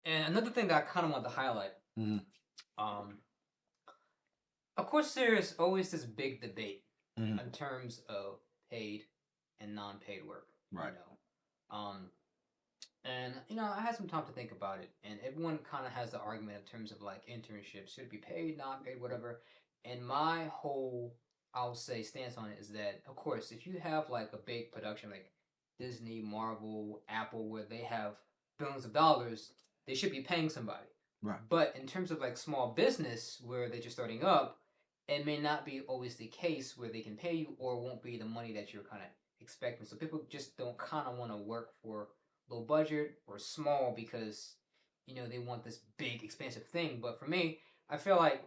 And another thing that I kind of want to highlight, Mm-hmm. um, of course, there's always this big debate Mm-hmm. in terms of paid and non-paid work. You Right. know, and I had some time to think about it, and everyone kind of has the argument in terms of like internships should it be paid, non-paid, whatever. And my whole, I'll say, stance on it is that, of course, if you have like a big production like Disney, Marvel, Apple, where they have billions of dollars, they should be paying somebody. Right. But in terms of like small business where they're just starting up, it may not be always the case where they can pay you or won't be the money that you're kind of expecting. So people just don't kind of want to work for low budget or small because they want this big expensive thing. But for me, I feel like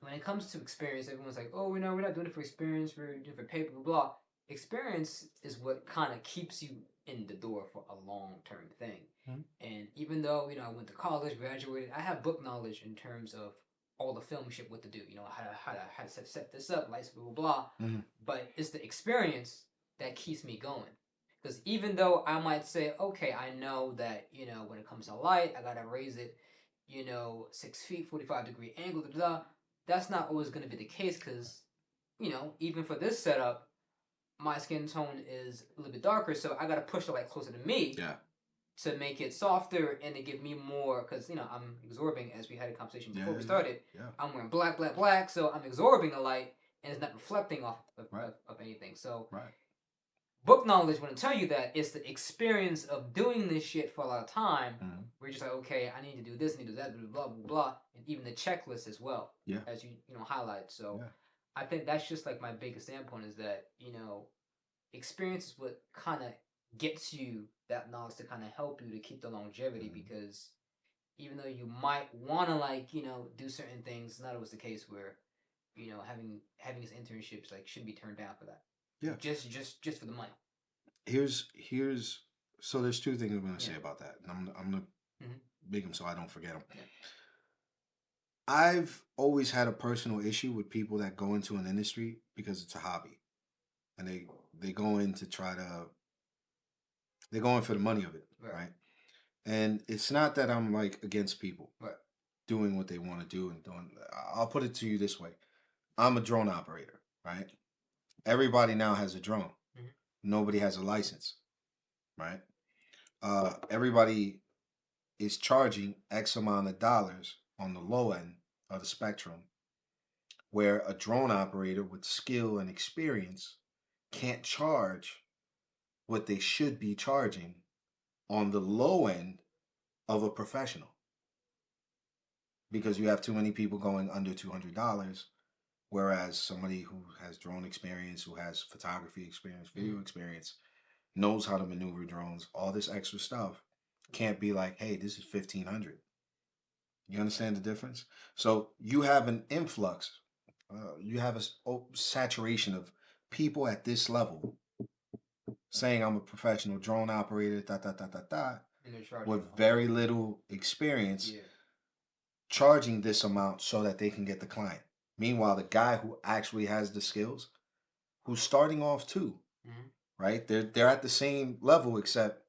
when it comes to experience, everyone's like, oh, we're not doing it for experience, we're doing it for pay, blah, blah, blah. Experience is what kind of keeps you in the door for a long term thing. Mm-hmm. And even though, I went to college, graduated, I have book knowledge in terms of all the film shit, what to do, how to set this up, lights, blah, blah, blah. Mm-hmm. But it's the experience that keeps me going. Because even though I might say, okay, I know that, when it comes to light, I gotta raise it, 6 feet, 45-degree angle, blah, blah, that's not always going to be the case because, even for this setup, my skin tone is a little bit darker, so I got to push the light closer to me Yeah. to make it softer and to give me more because, I'm absorbing, as we had a conversation Yeah. before we started. Yeah. I'm wearing black, black, black, so I'm absorbing the light and it's not reflecting off of, Right. of anything. So, Right. book knowledge wouldn't tell you that. It's the experience of doing this shit for a lot of time. Mm-hmm. We're just like, okay, I need to do this, I need to do that, blah, blah, blah, and even the checklist as well, Yeah. as you highlight. So, Yeah. I think that's just like my biggest standpoint is that experience is what kind of gets you that knowledge to kind of help you to keep the longevity Mm-hmm. because even though you might want to like do certain things, not always the case where having these internships like should be turned down for that. Yeah. Just for the money. Here's so there's two things I'm gonna Yeah. say about that, and I'm gonna Mm-hmm. make them so I don't forget them. Yeah. I've always had a personal issue with people that go into an industry because it's a hobby, and they go in to try to they're going for the money of it, Right. right? And it's not that I'm like against people Right. doing what they want to do and doing. I'll put it to you this way: I'm a drone operator, right? Everybody now has a drone. Mm-hmm. Nobody has a license, right? Everybody is charging X amount of dollars on the low end of the spectrum, where a drone operator with skill and experience can't charge what they should be charging on the low end of a professional because you have too many people going under $200. Whereas somebody who has drone experience, who has photography experience, video experience, knows how to maneuver drones, all this extra stuff, can't be like, hey, this is 1500. You understand the difference? So you have an influx, you have a saturation of people at this level saying I'm a professional drone operator, with very little experience, Yeah. charging this amount so that they can get the client. Meanwhile, the guy who actually has the skills, who's starting off too, Mm-hmm. right? They're at the same level except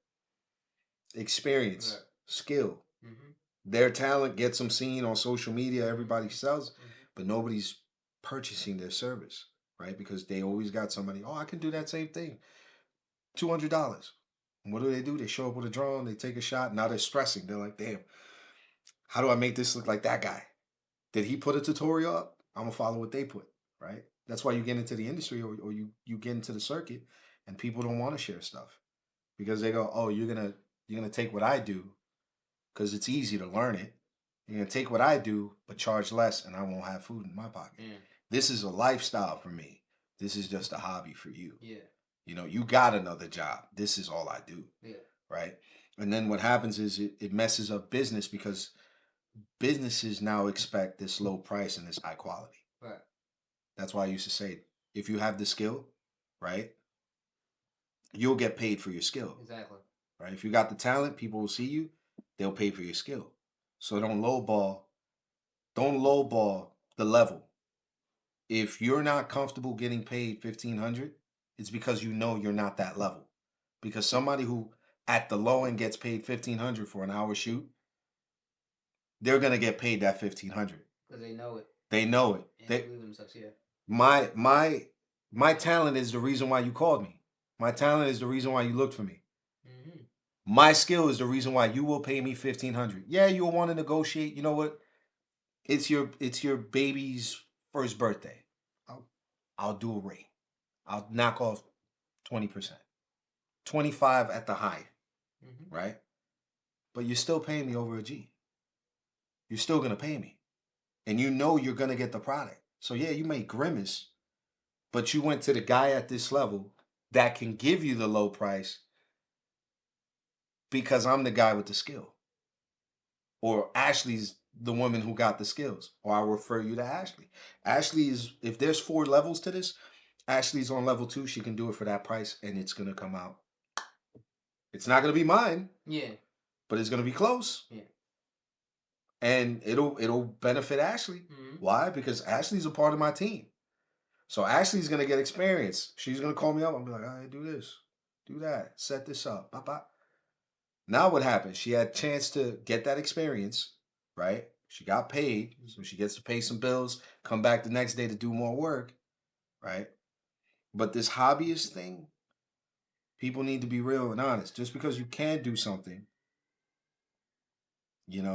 experience, Right. skill. Mm-hmm. Their talent gets them seen on social media. Everybody sells, Mm-hmm. but nobody's purchasing their service, right? Because they always got somebody. Oh, I can do that same thing. $200. What do? They show up with a drone. They take a shot. Now they're stressing. They're like, damn, how do I make this look like that guy? Did he put a tutorial up? I'm gonna follow what they put, right? That's why you get into the industry or you get into the circuit and people don't want to share stuff because they go, oh, you're gonna take what I do because it's easy to learn it. You're gonna take what I do but charge less and I won't have food in my pocket. Yeah. This is a lifestyle for me. This is just a hobby for you. Yeah. You got another job. This is all I do. Yeah. Right. And then what happens is it messes up business because businesses now expect this low price and this high quality. Right. That's why I used to say, if you have the skill, right, you'll get paid for your skill. Exactly. Right. If you got the talent, people will see you. They'll pay for your skill. So don't lowball the level. If you're not comfortable getting paid 1500, it's because you know you're not that level. Because somebody who at the low end gets paid 1500 for an hour shoot, they're gonna get paid that 1,500. Because they know it They know it. and They believe themselves. Yeah. my talent is the reason why you called me. My talent is the reason why you looked for me. Mm-hmm. My skill is the reason why you will pay me 1,500. Yeah, you'll want to negotiate. You know what? It's your baby's first birthday. I'll do a rate. I'll knock off 20%. 25 at the high, Mm-hmm. right? But you're still paying me over a G. You're still gonna pay me. And you know you're gonna get the product. So yeah, you may grimace, but you went to the guy at this level that can give you the low price because I'm the guy with the skill. Or Ashley's the woman who got the skills. Or I'll refer you to Ashley. Ashley is, if there's 4 levels to this, Ashley's on level 2. She can do it for that price and it's gonna come out. It's not gonna be mine, Yeah. but it's gonna be close. Yeah. And it'll benefit Ashley. Mm-hmm. Why? Because Ashley's a part of my team. So Ashley's gonna get experience. She's gonna call me up and be like, all right, do this, do that, set this up. Bop, bop. Now what happened? She had a chance to get that experience, right? She got paid, so she gets to pay some bills, come back the next day to do more work, right? But this hobbyist thing, people need to be real and honest. Just because you can do something,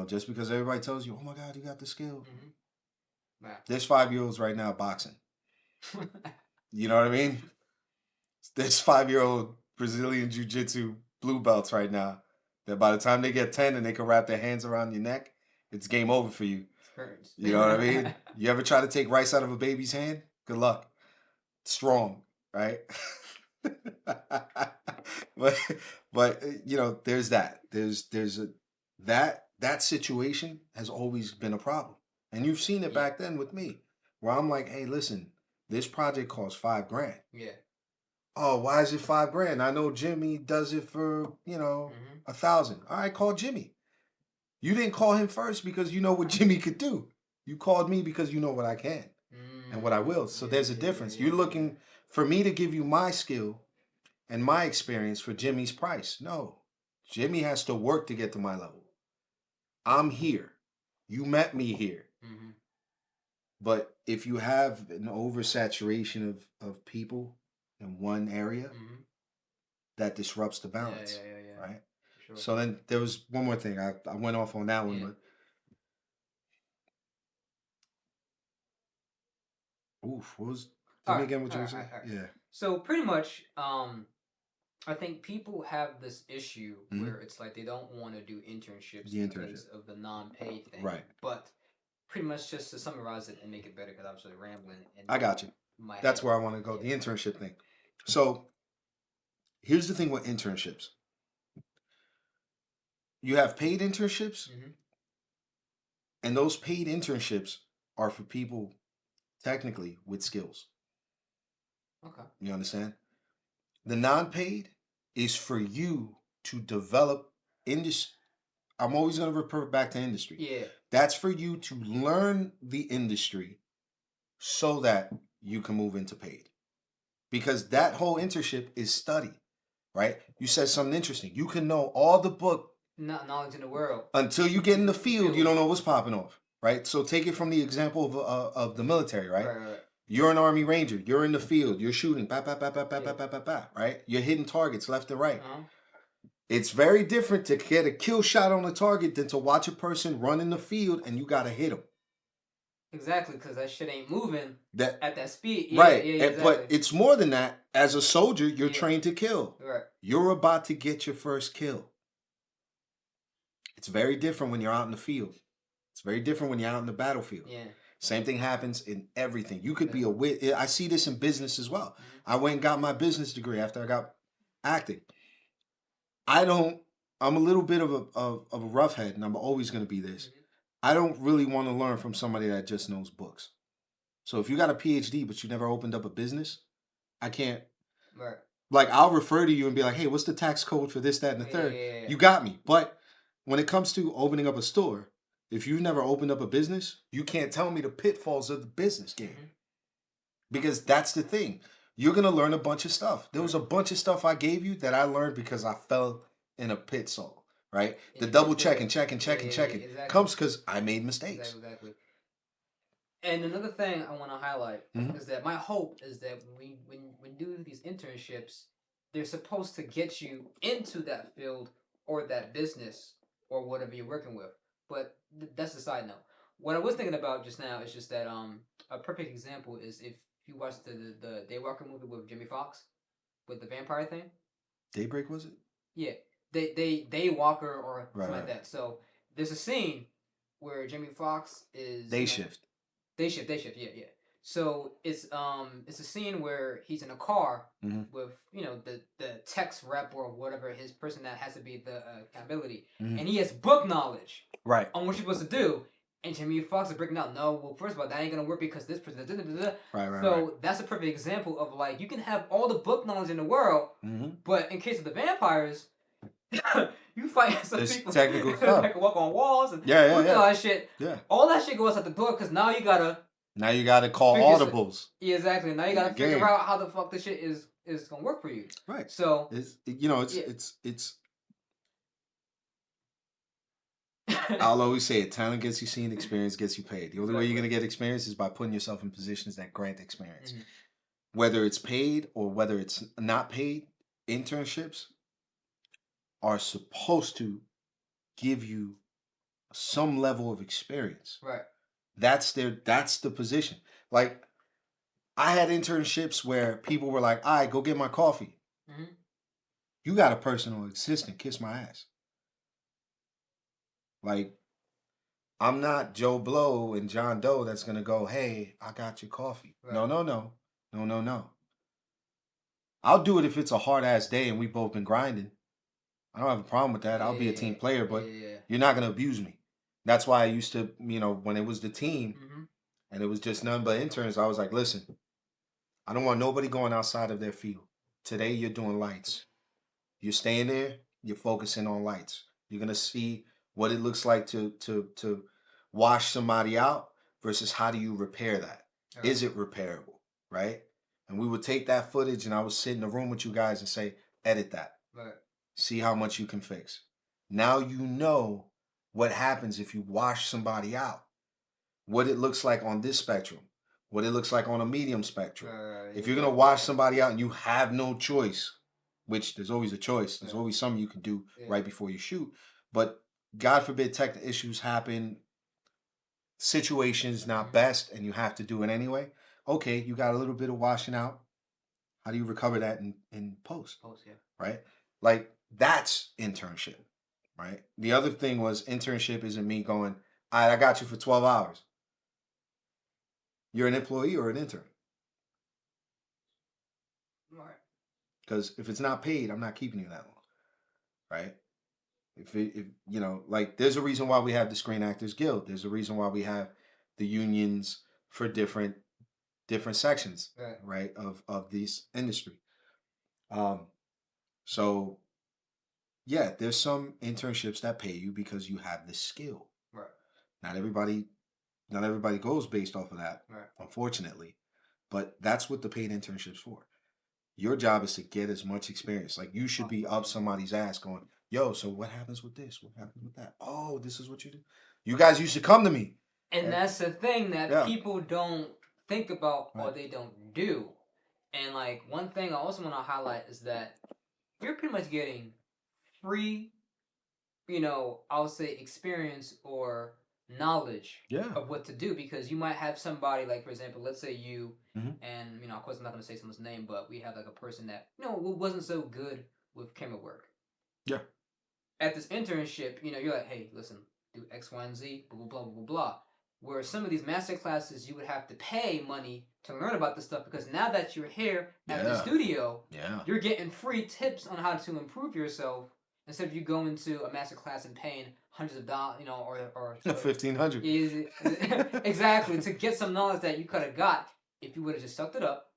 just because everybody tells you, oh my God, you got the skill. Mm-hmm. Wow. There's 5-year-olds right now boxing. You know what I mean? There's 5-year-old Brazilian Jiu-Jitsu blue belts right now that by the time they get 10 and they can wrap their hands around your neck, it's game over for you. Hurts. You know what I mean? You ever try to take rice out of a baby's hand? Good luck. Strong, right? but there's that. That situation has always been a problem. And you've seen it back then with me, where I'm like, hey, listen, this project costs $5,000. Yeah. Oh, why is it $5,000? I know Jimmy does it for, Mm-hmm. 1,000. All right, call Jimmy. You didn't call him first because you know what Jimmy could do. You called me because you know what I can and what I will. So there's a difference. You're looking for me to give you my skill and my experience for Jimmy's price. No, Jimmy has to work to get to my level. I'm here. You met me here. Mm-hmm. But if you have an oversaturation of people in one area, Mm-hmm. that disrupts the balance, Yeah. right? Sure. So then there was one more thing. I went off on that one, Yeah. but what was? Tell me again what you were saying. Yeah. So pretty much, I think people have this issue Mhm. where it's like they don't want to do internships The because of the non-paid thing. Right. But pretty much just to summarize it and make it better, because I'm sort of rambling. And I got you. That's where I want to go. The internship thing. So here's the thing with internships. You have paid internships, Mm-hmm. and those paid internships are for people technically with skills. Okay. You understand? The non-paid is for you to develop industry. I'm always going to refer back to industry. Yeah. That's for you to learn the industry so that you can move into paid. Because that whole internship is study, right? You said something interesting. You can know all the book knowledge in the world. Until you get in the field, you don't know what's popping off, right? So take it from the example of the military, right? Right. You're an Army Ranger. You're in the field. You're shooting, right? You're hitting targets left and right. Uh-huh. It's very different to get a kill shot on a target than to watch a person run in the field and you got to hit them. Exactly, because that shit ain't moving at that speed. Right. Yeah, exactly. But it's more than that. As a soldier, you're trained to kill. Right. You're about to get your first kill. It's very different when you're out in the field. It's very different when you're out in the battlefield. Yeah. Same thing happens in everything. You could be I see this in business as well. Mm-hmm. I went and got my business degree after I got acting. I'm a little bit of a roughhead, and I'm always going to be this. Mm-hmm. I don't really want to learn from somebody that just knows books. So if you got a PhD, but you never opened up a business, I can't. Right. Like, I'll refer to you and be like, hey, what's the tax code for this, that, and the third? Yeah. You got me. But when it comes to opening up a store, if you've never opened up a business, you can't tell me the pitfalls of the business game. Mm-hmm. Because that's the thing. You're going to learn a bunch of stuff. There was a bunch of stuff I gave you that I learned because I fell in a pit stall, right? The And double you do checking, it. checking, Yeah, checking, yeah, checking yeah, exactly. comes because I made mistakes. Exactly. And another thing I want to highlight Mhm. is that my hope is that when you do these internships, they're supposed to get you into that field or that business or whatever you're working with. But that's a side note. What I was thinking about just now is just that a perfect example is if you watch the Daywalker movie with Jimmy Fox with the vampire thing. Daybreak was it? Yeah, Daywalker or Right, something like right. that. So there's a scene where Jimmy Fox is Day shift. Day shift, yeah, yeah. So it's a scene where he's in a car Mhm. with the text rep or whatever his person that has to be the accountability, Mhm. and he has book knowledge Right. on what you're supposed to do. And Jimmy Fox is breaking out. No, well, first of all, that ain't gonna work because this person. Da, da, da, da. Right, right, right. So that's a perfect example of like you can have all the book knowledge in the world, Mhm. but in case of the vampires, you fight some There's people technical that stuff. can walk on walls and Yeah, yeah, all yeah. that shit. Yeah. All that shit goes out the door because now you gotta Now you got to call figure audibles. yeah, exactly. Now you in gotta the figure game. out how the fuck this shit is gonna work for you. Right. So It's it's yeah. it's I'll always say it. Talent gets you seen, experience gets you paid. The only way you're Exactly. gonna get experience is by putting yourself in positions that grant experience. Mhm. Whether it's paid or whether it's not paid, internships are supposed to give you some level of experience. Right. That's the position. Like I had internships where people were like, "All right, go get my coffee." Mhm. You got a personal assistant, kiss my ass. Like I'm not Joe Blow and John Doe that's gonna go, "Hey, I got your coffee." Right. No, no, no. No, no, no. I'll do it if it's a hard ass day and we both been grinding. I don't have a problem with that. I'll be a team player, but Yeah. you're not gonna abuse me. That's why I used to, when it was the team Mhm. and it was just none but interns, I was like, listen, I don't want nobody going outside of their field. Today you're doing lights. You're staying there, you're focusing on lights. You're gonna see what it looks like to wash somebody out versus how do you repair that? Right. Is it repairable? Right? And we would take that footage and I would sit in the room with you guys and say, edit that. Right. See how much you can fix. Now you know what happens if you wash somebody out. What it looks like on this spectrum. What it looks like on a medium spectrum. If you're gonna wash somebody out and you have no choice, which there's always a choice, there's always something you can do right before you shoot. But God forbid tech issues happen, situations not best, and you have to do it anyway. Okay, you got a little bit of washing out. How do you recover that in post? Post, yeah. Right? Like that's internship. Right? The other thing was internship isn't me going, all right, I got you for 12 hours. You're an employee or an intern. Right. Because if it's not paid, I'm not keeping you that long. Right? If like there's a reason why we have the Screen Actors Guild. There's a reason why we have the unions for different sections, right, of this industry. So yeah, there's some internships that pay you because you have the skill. Right. Not everybody goes based off of that, right. Unfortunately. But that's what the paid internship's for. Your job is to get as much experience. Like you should be up somebody's ass going, yo, so what happens with this? What happens with that? Oh, this is what you do. You guys used to come to me. And that's the thing that Yeah. people don't think about or Right. they don't do. And like one thing I also want to highlight is that you're pretty much getting free, I'll say experience or knowledge Yeah. of what to do because you might have somebody like, for example, let's say you Mhm. and of course I'm not going to say someone's name, but we have like a person that wasn't so good with camera work. Yeah. At this internship, you're like, hey, listen, do X, Y, and Z, blah, blah, blah, blah, blah, blah. Where some of these master classes, you would have to pay money to learn about this stuff because now that you're here at the studio, you're getting free tips on how to improve yourself instead of you going to a master class and paying hundreds of dollars, or $1,500. exactly, to get some knowledge that you could have got if you would have just sucked it up,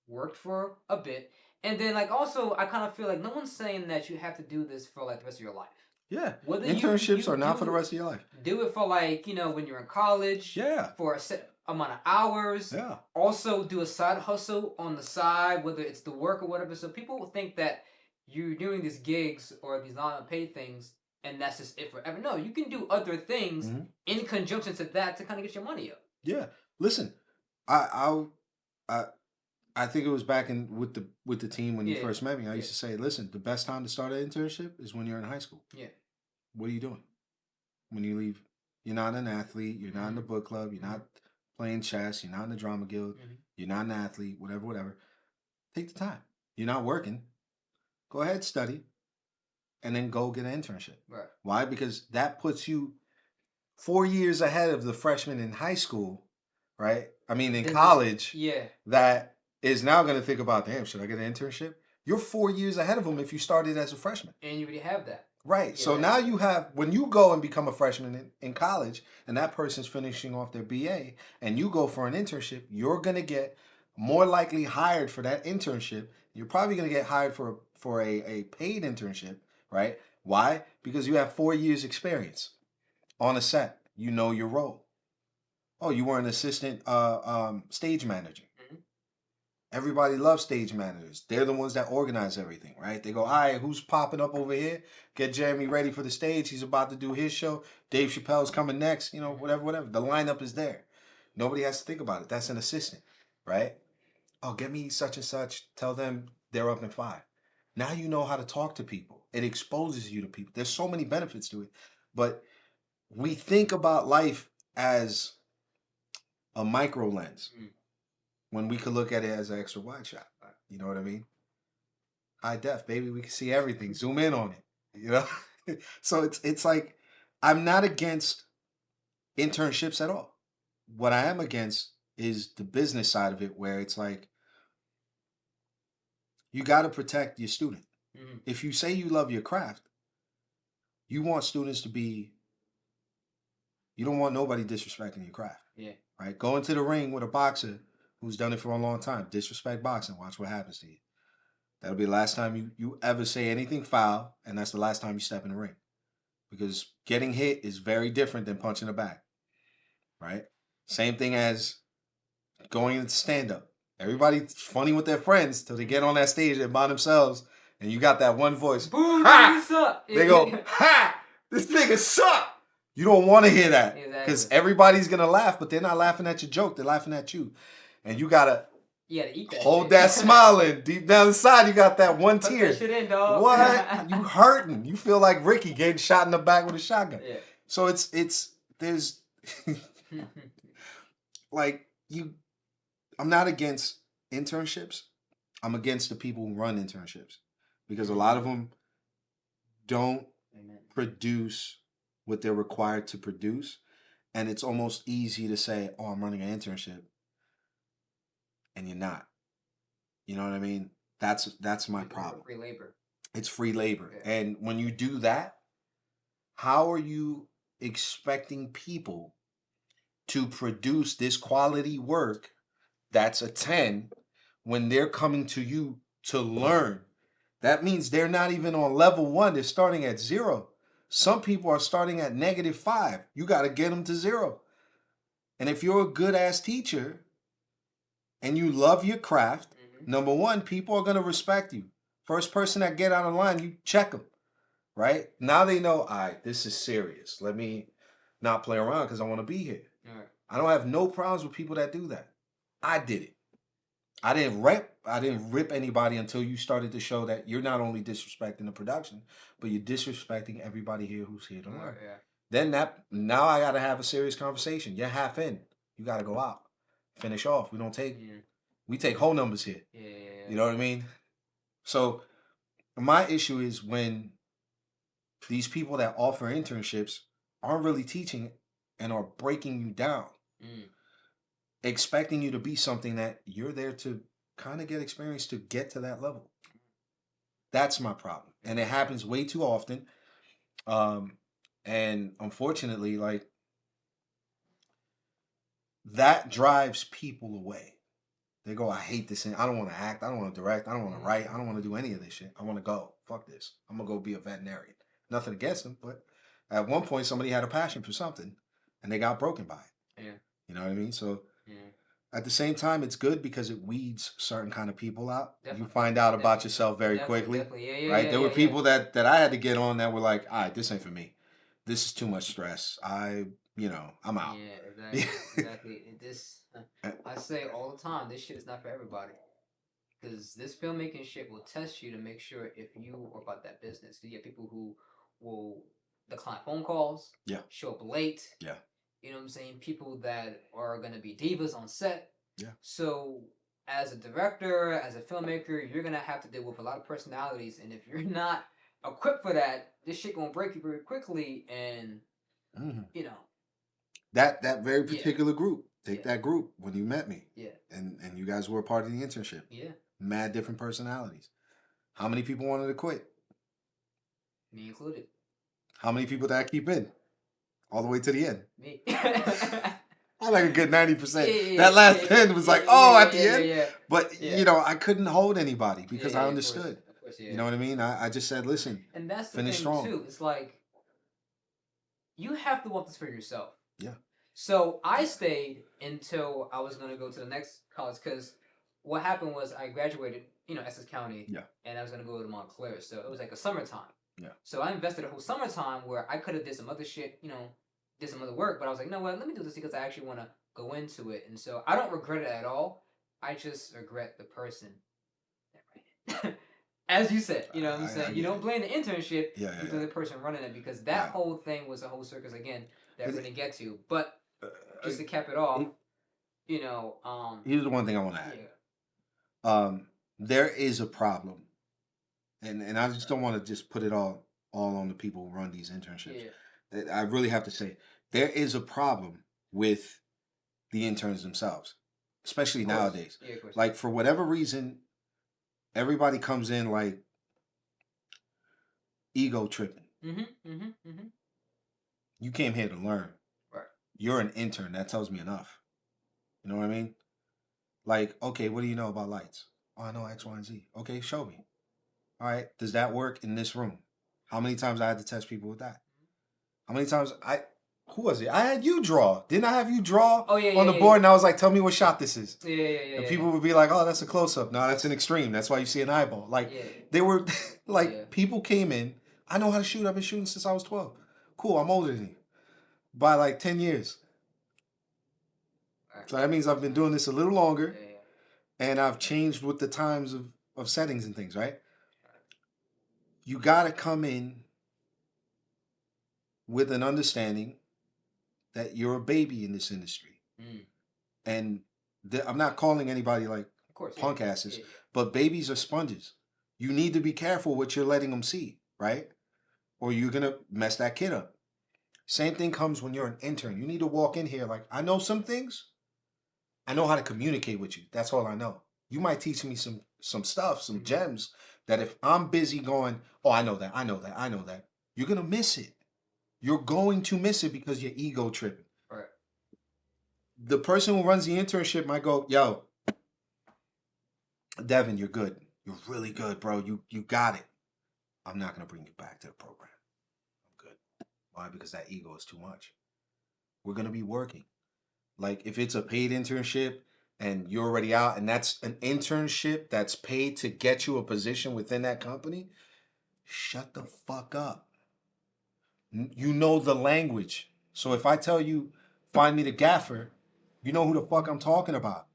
worked for a bit, and then like also I kind of feel like no one's saying that you have to do this for like the rest of your life. Yeah. Whether internships are not for the rest of your life. Do it for like, when you're in college. Yeah. For a set amount of hours. Yeah. Also do a side hustle on the side, whether it's the work or whatever. So people think that you're doing these gigs or these non-paid things, and that's just it forever. No, you can do other things in conjunction to that to kind of get your money up. Yeah. Listen, I I I think it was back in with the team when you Yeah, first met me. I yeah. used to say, listen, the best time to start an internship is when you're in high school. Yeah. What are you doing when you leave? You're not an athlete. You're not in the book club. You're not playing chess. You're not in the drama guild. You're not an athlete. Whatever, whatever. Take the time. You're not working. Go ahead, study, and then go get an internship. Right. Why? Because that puts you 4 years ahead of the freshman in high school, right? I mean, in college. Yeah. That is now going to think about, damn, should I get an internship? You're 4 years ahead of them if you started as a freshman. And you already have that. Right. Yeah, so now you have, when you go and become a freshman in college and that person's finishing off their BA and you go for an internship, you're going to get more likely hired for that internship. You're probably going to get hired for a paid internship, right? Why? Because you have 4 years experience on a set. You know your role. Oh, you were an assistant stage manager. Everybody loves stage managers. They're the ones that organize everything, right? They go, all right, who's popping up over here? Get Jeremy ready for the stage. He's about to do his show. Dave Chappelle's coming next. You know, whatever, whatever. The lineup is there. Nobody has to think about it. That's an assistant, right? Oh, get me such and such. Tell them they're up in 5. Now you know how to talk to people. It exposes you to people. There's so many benefits to it. But we think about life as a micro lens. When we could look at it as an extra wide shot. You know what I mean? High def, baby. We can see everything. Zoom in on it. You know? So it's like, I'm not against internships at all. What I am against is the business side of it, where it's like, you got to protect your student. If you say you love your craft, you want students to be, you don't want nobody disrespecting your craft. Yeah. Right? Go into the ring with a boxer who's done it for a long time. Disrespect boxing. Watch what happens to you. That'll be the last time you ever say anything foul, and that's the last time you step in the ring. Because getting hit is very different than punching the back. Right? Same thing as going into stand-up. Everybody's funny with their friends till they get on that stage and by themselves, and you got that one voice. Boom, ha! Suck. They go, ha! This nigga suck! You don't want to hear that. Because everybody's going to laugh, but they're not laughing at your joke. They're laughing at you. And you gotta eat that hold shit. that smile in. Deep down inside, you got that one Put tear. that shit in, dog. What? You hurting. You feel like Ricky getting shot in the back with a shotgun. Yeah. So there's like, I'm not against internships. I'm against the people who run internships. Because a lot of them don't produce what they're required to produce. And it's almost easy to say, oh, I'm running an internship. And you're not. You know what I mean? That's my problem. Free labor. It's free labor. Yeah. And when you do that, how are you expecting people to produce this quality work that's a 10 when they're coming to you to learn? That means they're not even on level 1. They're starting at 0. Some people are starting at -5. You got to get them to 0. And if you're a good ass teacher and you love your craft, number one, people are going to respect you. First person that get out of line, you check them, right? Now they know, all right, this is serious. Let me not play around because I want to be here. Right. I don't have no problems with people that do that. I did it. I didn't rip anybody until you started to show that you're not only disrespecting the production, but you're disrespecting everybody here who's here to learn. Yeah. Then now I got to have a serious conversation. You're half in. You got to go out. Finish off. We take whole numbers here. Yeah. You know what I mean? So my issue is when these people that offer internships aren't really teaching and are breaking you down, expecting you to be something that you're there to kind of get experience to get to that level. That's my problem. And it happens way too often. And unfortunately, like, that drives people away. They go, I hate this thing. I don't want to act. I don't want to direct. I don't want to write. I don't want to do any of this shit. I want to go. Fuck this. I'm going to go be a veterinarian. Nothing against them, but at one point somebody had a passion for something and they got broken by it. Yeah. You know what I mean? So At the same time, it's good because it weeds certain kind of people out. You Definitely, find out about definitely, yourself very definitely, quickly, definitely. Yeah, yeah, right? yeah, There were yeah, yeah. people that I had to get on that were like, all right, this ain't for me. This is too much stress. I'm out. Yeah, exactly, exactly. I say all the time, this shit is not for everybody. Because this filmmaking shit will test you to make sure if you are about that business. You get people who will decline phone calls, Yeah. show up late. Yeah. You know what I'm saying? People that are gonna be divas on set. Yeah. So as a director, as a filmmaker, you're gonna have to deal with a lot of personalities, and if you're not equipped for that, this shit gonna break you very quickly, and you know. That very Yeah. particular group. Take Yeah. that group when you met me. Yeah. And you guys were a part of the internship. Yeah. Mad different personalities. How many people wanted to quit? Me included. How many people did I keep in? All the way to the end. Me. I like a good 90%. Yeah, that last 10 was like, at the end. Yeah. But I couldn't hold anybody because I understood. Of course, yeah. You know what I mean? I just said, listen, and that's the finish thing strong. too. It's like you have to want this for yourself. Yeah. So I stayed until I was gonna go to the next college because what happened was I graduated, Essex County. Yeah. And I was gonna go to Montclair, so it was like a summertime. Yeah. So I invested a whole summertime where I could have did some other shit, did some other work, but I was like, no, what? Let me do this because I actually want to go into it, and so I don't regret it at all. I just regret the person that ran it. As you said, you know what I'm saying? You don't blame the internship, you blame the person running it because that whole thing was a whole circus again that we didn't get to. But just to cap it off, here's the one thing I want to add. Yeah. There is a problem, and I just don't want to just put it all on the people who run these internships. Yeah. I really have to say there is a problem with the interns themselves, especially nowadays. Yeah, of course. Like for whatever reason, everybody comes in like ego tripping. You came here to learn. Right. You're an intern. That tells me enough. You know what I mean? Like, okay, what do you know about lights? Oh, I know X, Y, and Z. Okay, show me. All right, does that work in this room? How many times I had to test people with that? How many times who was it? I had you draw. Didn't I have you draw on the board? And I was like, tell me what shot this is. Yeah. And people would be like, oh, that's a close-up. No, that's an extreme. That's why you see an eyeball. Like, they were, people came in. I know how to shoot. I've been shooting since I was 12. Cool, I'm older than you. By like 10 years. So that means I've been doing this a little longer. And I've changed with the times of settings and things, right? You got to come in with an understanding that you're a baby in this industry. And I'm not calling anybody like punk asses, but babies are sponges. You need to be careful what you're letting them see, right? Or you're going to mess that kid up. Same thing comes when you're an intern. You need to walk in here like, I know some things. I know how to communicate with you. That's all I know. You might teach me some stuff, some gems that if I'm busy going, oh, I know that, you're going to miss it. You're going to miss it because your ego tripping. Right. The person who runs the internship might go, yo, Devin, you're good. You're really good, bro. You got it. I'm not going to bring you back to the program. I'm good. Why? Because that ego is too much. We're going to be working. Like if it's a paid internship and you're already out and that's an internship that's paid to get you a position within that company, shut the fuck up. You know the language. So if I tell you, find me the gaffer, you know who the fuck I'm talking about.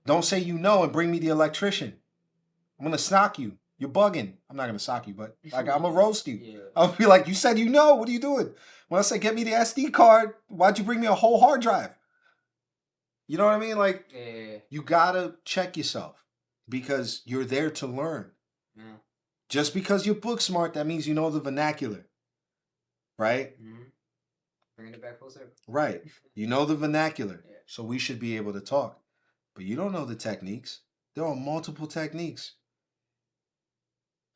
Don't say you know and bring me the electrician. I'm going to sock you. You're bugging. I'm not going to sock you, but I'm going to roast you. Yeah. I'll be like, you said you know. What are you doing? When I say get me the SD card, why'd you bring me a whole hard drive? You know what I mean? Like, you got to check yourself because you're there to learn. Yeah. Just because you're book smart, that means you know the vernacular. Right? Bringing it back full circle. Right. You know the vernacular. Yeah. So we should be able to talk. But you don't know the techniques. There are multiple techniques.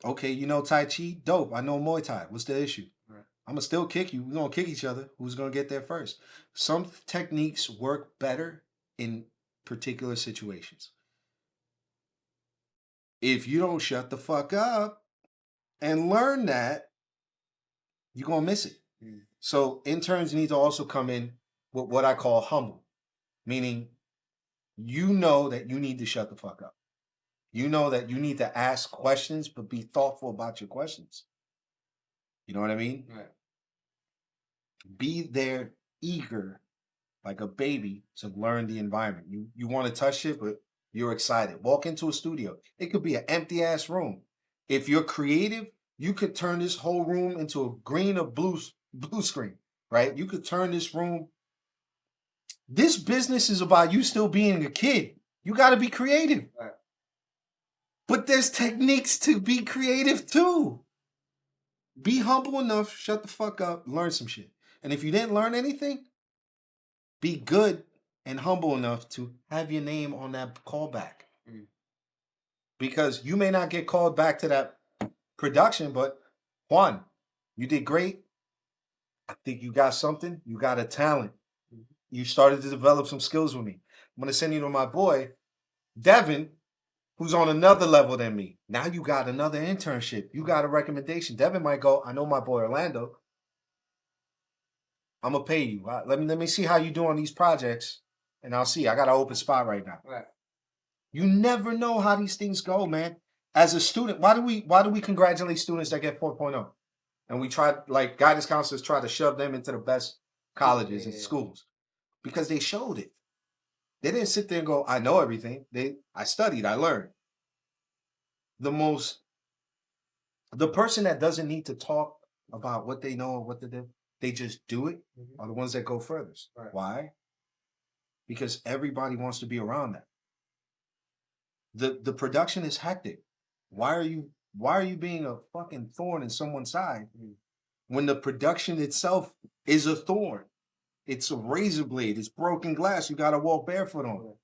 Okay, you know Tai Chi? Dope. I know Muay Thai. What's the issue? Right. I'm going to still kick you. We're going to kick each other. Who's going to get there first? Some techniques work better in particular situations. If you don't shut the fuck up and learn that, you're going to miss it. So interns need to also come in with what I call humble, meaning you know that you need to shut the fuck up. You know that you need to ask questions, but be thoughtful about your questions. You know what I mean? Right. Be there eager like a baby to learn the environment. You want to touch it, but you're excited. Walk into a studio. It could be an empty ass room. If you're creative, you could turn this whole room into a green or blue screen, right? You could turn this room. This business is about you still being a kid. You got to be creative. Right. But there's techniques to be creative too. Be humble enough, shut the fuck up, learn some shit. And if you didn't learn anything, be good and humble enough to have your name on that callback. Mm. Because you may not get called back to that production, but Juan, you did great. I think you got something. You got a talent. You started to develop some skills with me. I'm going to send you to my boy, Devin, who's on another level than me. Now you got another internship. You got a recommendation. Devin might go, I know my boy Orlando. I'm gonna pay you. Let me see how you do on these projects, and I'll see. I got an open spot right now. Right. You never know how these things go, man. As a student, why do we congratulate students that get 4.0? And we try, like guidance counselors try to shove them into the best colleges and schools because they showed it. They didn't sit there and go, I know everything. I studied, I learned. The person that doesn't need to talk about what they know or what they do, they just do it, are the ones that go furthest. Right. Why? Because everybody wants to be around that. The production is hectic. Why are you being a fucking thorn in someone's side when the production itself is a thorn? It's a razor blade. It's broken glass. You got to walk barefoot on.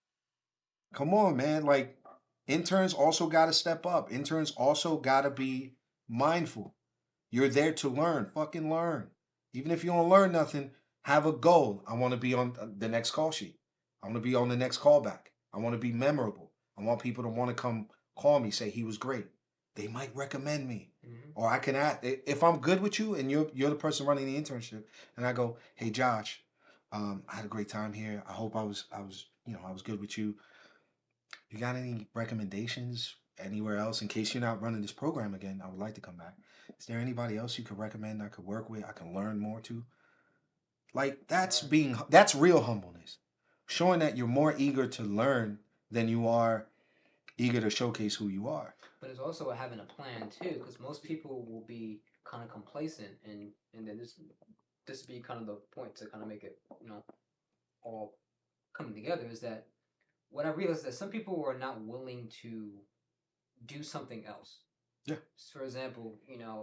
Come on, man. Like, interns also got to step up. Interns also got to be mindful. You're there to learn. Fucking learn. Even if you don't learn nothing, have a goal. I want to be on the next call sheet. I want to be on the next callback. I want to be memorable. I want people to want to come call me, say he was great. They might recommend me. Or I can add, if I'm good with you and you're the person running the internship, and I go, hey Josh, I had a great time here. I hope I was good with you. You got any recommendations anywhere else in case you're not running this program again? I would like to come back. Is there anybody else you could recommend I could work with? I can learn more to. Like that's real humbleness. Showing that you're more eager to learn than you are eager to showcase who you are. But it's also having a plan too, because most people will be kind of complacent, and then this be kind of the point to kind of make it all coming together is that what I realized is that some people are not willing to do something else. Yeah. For example,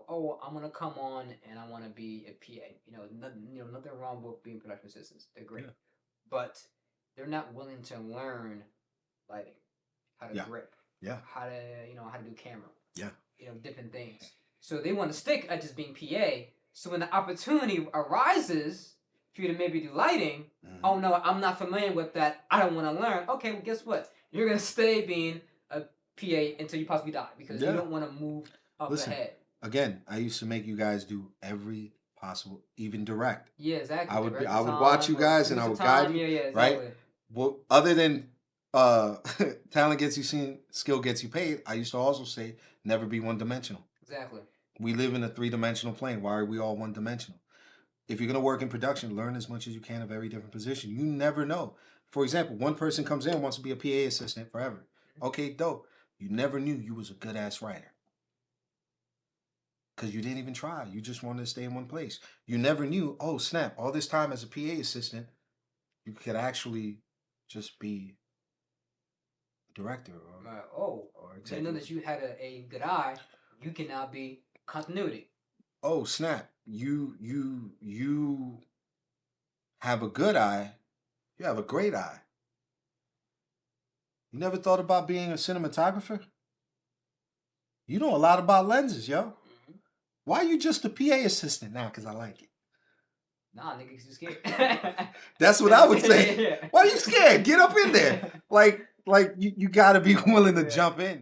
oh, I'm gonna come on and I want to be a PA. Nothing wrong with being production assistants. They're great, but they're not willing to learn lighting, how to grip, how to do camera, different things. So they want to stick at just being PA. So when the opportunity arises for you to maybe do lighting, oh no, I'm not familiar with that. I don't want to learn. Okay, well guess what? You're gonna stay being a PA until you possibly die because you don't want to move up ahead. Again, I used to make you guys do every possible, even direct. Yeah, exactly. I would watch you guys and I would guide you. Yeah, exactly. Right? Well, other than talent gets you seen, skill gets you paid, I used to also say never be one-dimensional. Exactly. We live in a 3-dimensional plane. Why are we all one-dimensional? If you're going to work in production, learn as much as you can of every different position. You never know. For example, one person comes in, wants to be a PA assistant forever. Okay, dope. You never knew you was a good-ass writer. Because you didn't even try. You just wanted to stay in one place. You never knew, oh, snap, all this time as a PA assistant, you could actually just be a director. Or they know that you had a good eye. You can now be continuity. Oh, snap. You have a good eye. You have a great eye. You never thought about being a cinematographer? You know a lot about lenses, yo. Why are you just a PA assistant now? Because I like it. Nah, nigga, because you're scared. That's what I would say. Why are you scared? Get up in there. Like you got to be willing to jump in.